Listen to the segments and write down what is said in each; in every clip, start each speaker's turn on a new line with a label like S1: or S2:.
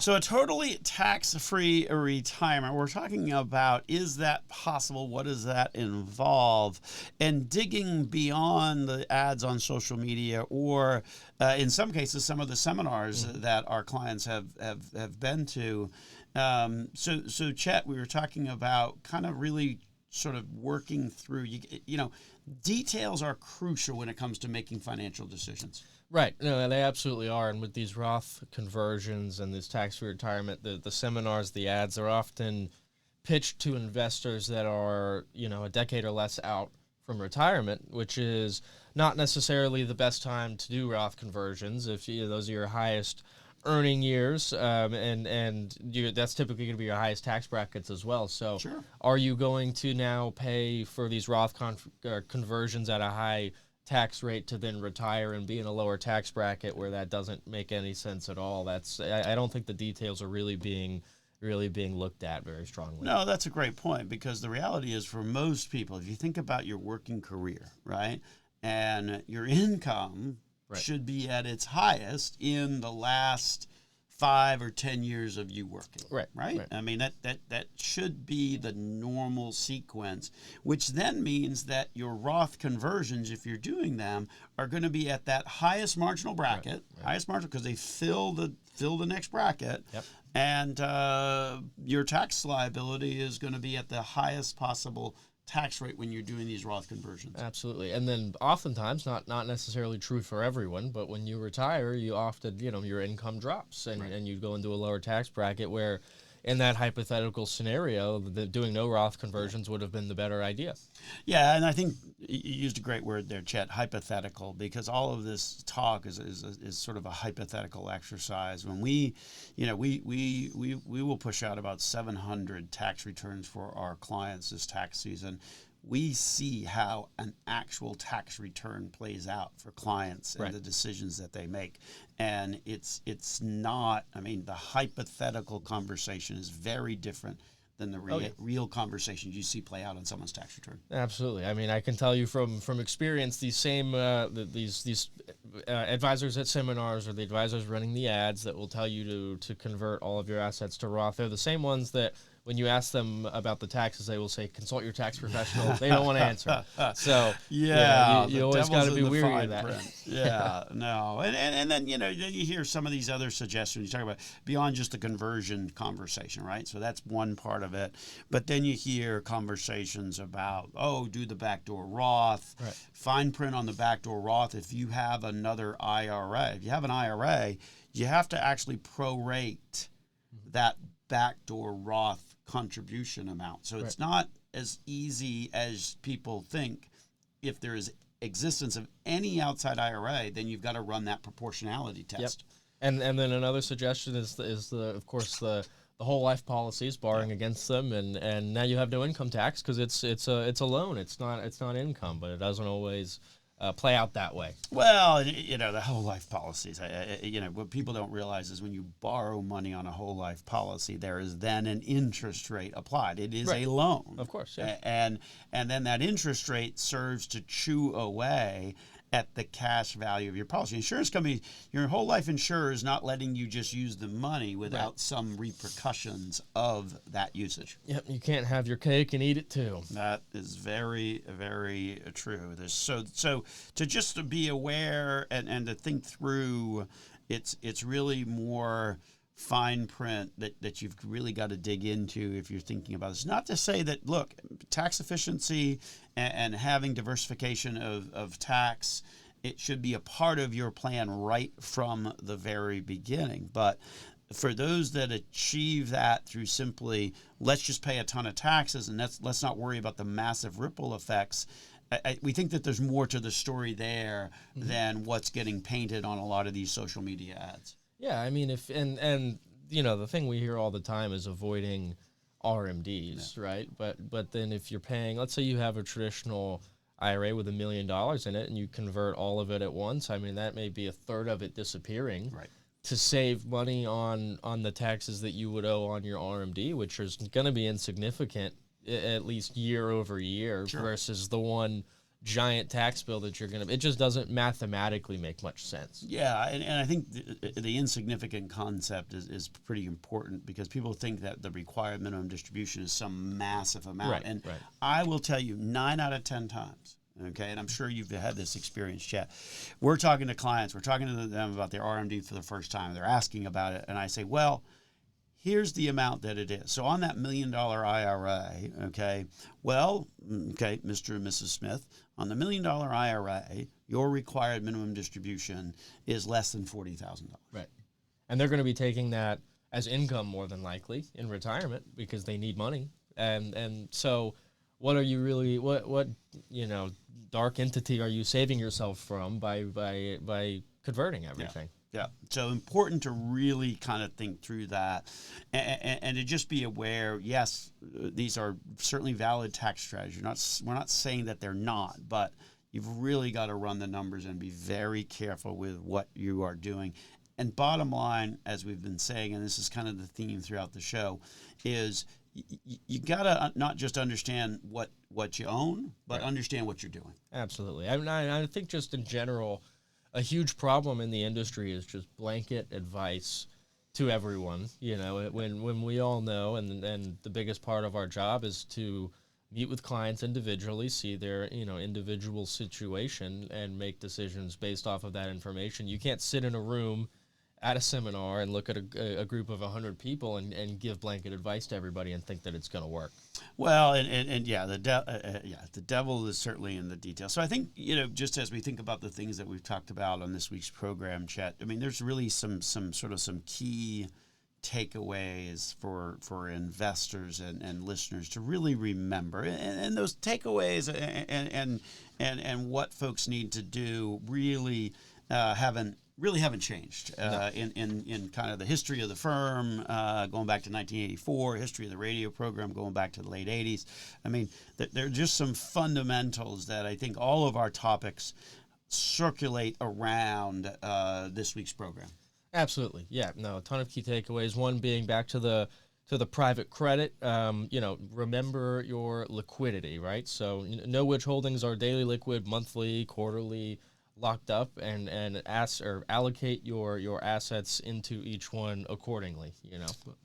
S1: So a totally tax-free retirement, we're talking about, is that possible? What does that involve? And digging beyond the ads on social media, or in some cases, some of the seminars that our clients have been to. So Chet, we were talking about kind of really sort of working through, details are crucial when it comes to making financial decisions.
S2: Right. No, they absolutely are. And with these Roth conversions and this tax-free retirement, the seminars, the ads are often pitched to investors that are, a decade or less out from retirement, which is not necessarily the best time to do Roth conversions if those are your highest earning years, and that's typically going to be your highest tax brackets as well. So
S1: Sure.
S2: Are you going to now pay for these Roth conversions at a high tax rate to then retire and be in a lower tax bracket where that doesn't make any sense at all? I don't think the details are really being looked at very strongly.
S1: No, that's a great point, because the reality is, for most people, if you think about your working career, right, and your income should be at its highest in the last 5 or 10 years of you working. Right? I mean, that should be the normal sequence, which then means that your Roth conversions, if you're doing them, are going to be at that highest marginal bracket, highest marginal, because they fill the next bracket.
S2: Yep.
S1: And your tax liability is going to be at the highest possible tax rate when you're doing these Roth conversions.
S2: Absolutely. And then oftentimes, not necessarily true for everyone, but when you retire, you often, your income drops and you go into a lower tax bracket where, in that hypothetical scenario, doing no Roth conversions would have been the better idea.
S1: Yeah, and I think you used a great word there, Chet, hypothetical, because all of this talk is sort of a hypothetical exercise. When we will push out about 700 tax returns for our clients this tax season. We see how an actual tax return plays out for clients and the decisions that they make. And it's not, the hypothetical conversation is very different than the real conversations you see play out on someone's tax return.
S2: Absolutely. I can tell you from experience, these same these advisors at seminars, or the advisors running the ads that will tell you to convert all of your assets to Roth, they're the same ones that when you ask them about the taxes, they will say, consult your tax professional. They don't want to answer. So you always got to be weary of that.
S1: Yeah, no. And then, then you hear some of these other suggestions. You talk about beyond just the conversion conversation, right? So that's one part of it. But then you hear conversations about, do the backdoor Roth, fine print on the backdoor Roth. If you have another IRA, if you have an IRA, you have to actually prorate that backdoor Roth contribution amount. So it's not as easy as people think. If there is existence of any outside IRA, then you've got to run that proportionality test.
S2: Yep. And then another suggestion is of course the whole life policies, borrowing against them, and now you have no income tax because it's a loan. It's not income, but it doesn't always play out that way.
S1: Well, the whole life policies, what people don't realize is when you borrow money on a whole life policy, there is then an interest rate applied. It is a loan.
S2: Of course, yeah.
S1: And then that interest rate serves to chew away at the cash value of your policy. Insurance company, your whole life insurer is not letting you just use the money without some repercussions of that usage.
S2: Yep, you can't have your cake and eat it too.
S1: That is very, very true. So to just to be aware and to think through, it's really more fine print that you've really got to dig into if you're thinking about this. Not to say that, look, tax efficiency and having diversification of tax, it should be a part of your plan right from the very beginning. But for those that achieve that through simply, let's just pay a ton of taxes and let's not worry about the massive ripple effects, we think that there's more to the story there than what's getting painted on a lot of these social media ads.
S2: Yeah, the thing we hear all the time is avoiding RMDs, right? But then if you're paying, let's say you have a traditional IRA with $1 million in it and you convert all of it at once, that may be a third of it disappearing.
S1: Right.
S2: To save money on the taxes that you would owe on your RMD, which is going to be insignificant at least year over year, versus the one giant tax bill that you're going to, it just doesn't mathematically make much sense.
S1: Yeah, and I think the insignificant concept is pretty important, because people think that the required minimum distribution is some massive amount.
S2: Right,
S1: And
S2: right.
S1: I will tell you 9 out of 10 times, okay, and I'm sure you've had this experience, Chet. We're talking to clients, we're talking to them about their RMD for the first time. They're asking about it, and I say, well, here's the amount that it is. So on that $1 million IRA, okay, well, okay, Mr. and Mrs. Smith, on the $1 million IRA, your required minimum distribution is less than $40,000.
S2: Right. And they're going to be taking that as income more than likely in retirement because they need money. And so what are you really, what dark entity are you saving yourself from by converting everything?
S1: Yeah, so important to really kind of think through that, and to just be aware. Yes, these are certainly valid tax strategies. We're not saying that they're not, but you've really got to run the numbers and be very careful with what you are doing. And bottom line, as we've been saying, and this is kind of the theme throughout the show, is you got to not just understand what you own, but understand what you're doing.
S2: Absolutely. I think just in general, a huge problem in the industry is just blanket advice to everyone. You know, when we all know, and the biggest part of our job is to meet with clients individually, see their individual situation, and make decisions based off of that information. You can't sit in a room at a seminar and look at a group of 100 people and give blanket advice to everybody and think that it's going to work.
S1: Well, and yeah, the devil is certainly in the details. So I think, just as we think about the things that we've talked about on this week's program, Chet, I mean, there's really some key takeaways for investors and listeners to really remember, and those takeaways and what folks need to do really haven't changed in kind of the history of the firm, going back to 1984, history of the radio program going back to the late 80s. I mean, there are just some fundamentals that I think all of our topics circulate around this week's program. Absolutely.
S2: Yeah, no, a ton of key takeaways. One being back to the private credit, remember your liquidity, right? So know which holdings are daily liquid, monthly, quarterly, locked up, and allocate your assets into each one accordingly,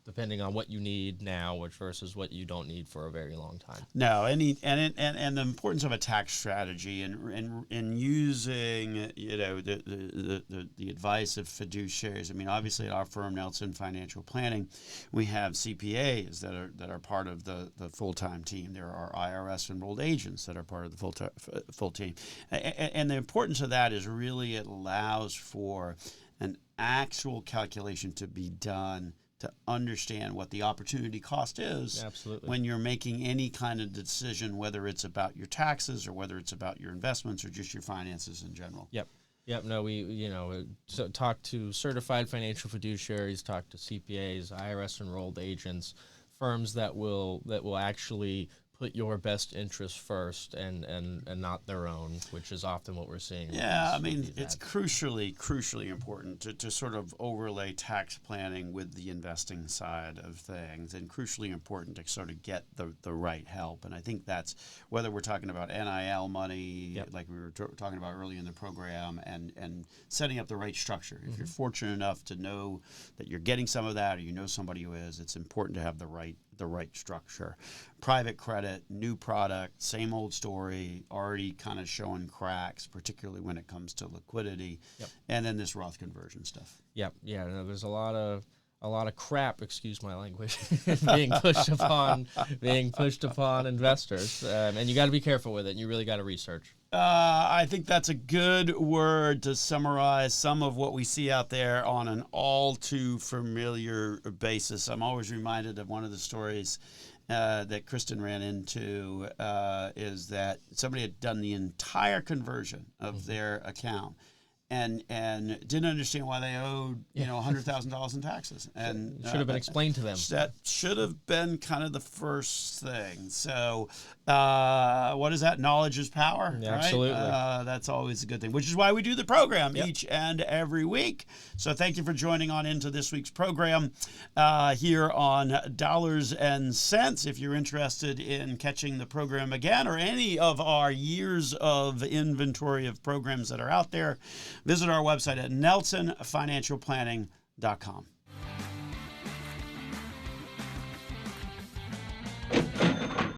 S2: depending on what you need now versus what you don't need for a very long time.
S1: No, and the importance of a tax strategy and using the advice of fiduciaries. I mean, obviously at our firm, Nelson Financial Planning, we have CPAs that are part of the full-time team. There are IRS enrolled agents that are part of the full team, and the importance of that is really it allows for an actual calculation to be done to understand what the opportunity cost is.
S2: Absolutely.
S1: When you're making any kind of decision, whether it's about your taxes or whether it's about your investments or just your finances in general.
S2: Yep. No, we talk to certified financial fiduciaries, talk to CPAs, IRS enrolled agents, firms that will actually put your best interest first and not their own, which is often what we're seeing.
S1: Yeah, I mean, it's crucially important to sort of overlay tax planning with the investing side of things, and crucially important to sort of get the right help. And I think that's whether we're talking about NIL money, like we were talking about earlier in the program, and setting up the right structure. If you're fortunate enough to know that you're getting some of that, or you know somebody who is, it's important to have the right structure. Private credit, new product, same old story, already kind of showing cracks, particularly when it comes to liquidity. And then this Roth conversion stuff.
S2: Yeah, there's a lot of crap, excuse my language, being pushed upon investors, and you got to be careful with it, and you really got to research.
S1: I think that's a good word to summarize some of what we see out there on an all too familiar basis. I'm always reminded of one of the stories that Kristen ran into, is that somebody had done the entire conversion of their account, and didn't understand why they owed $100,000 in taxes, and
S2: should have been explained to them.
S1: That should have been kind of the first thing. So, what is that? Knowledge is power.
S2: Yeah,
S1: right?
S2: absolutely.
S1: That's always a good thing, which is why we do the program each and every week. So, thank you for joining on into this week's program here on Dollars and Cents. If you're interested in catching the program again or any of our years of inventory of programs that are out there, visit our website at nelsonfinancialplanning.com.